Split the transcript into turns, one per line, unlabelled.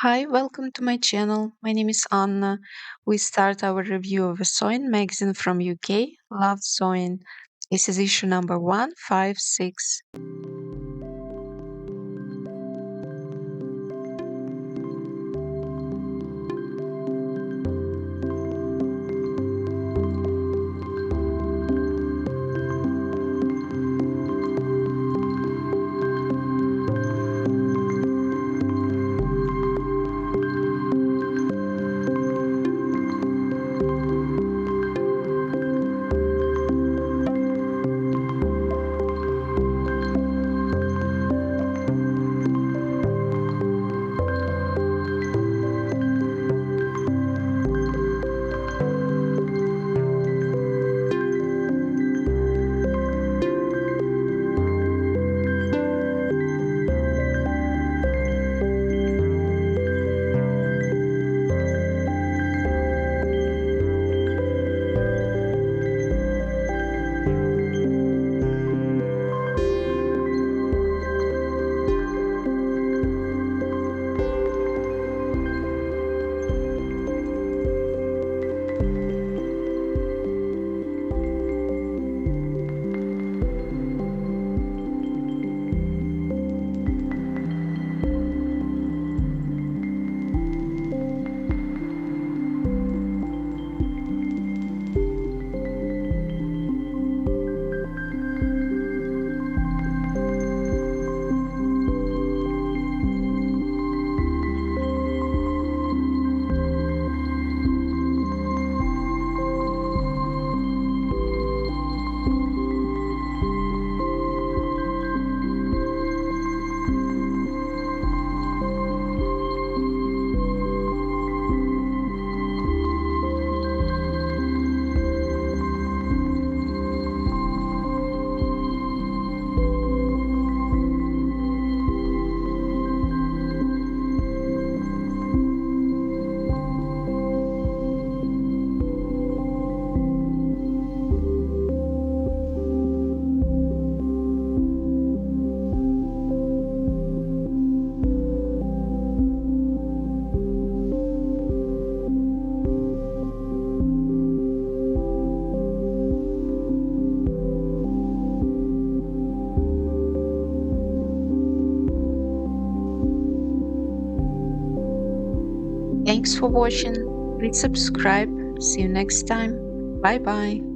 Hi, welcome to my channel. My name is Anna. We start our review of a Soin magazine from UK, Love Soin. This is issue number 156. Thanks for watching. Please subscribe. See you next time. Bye bye.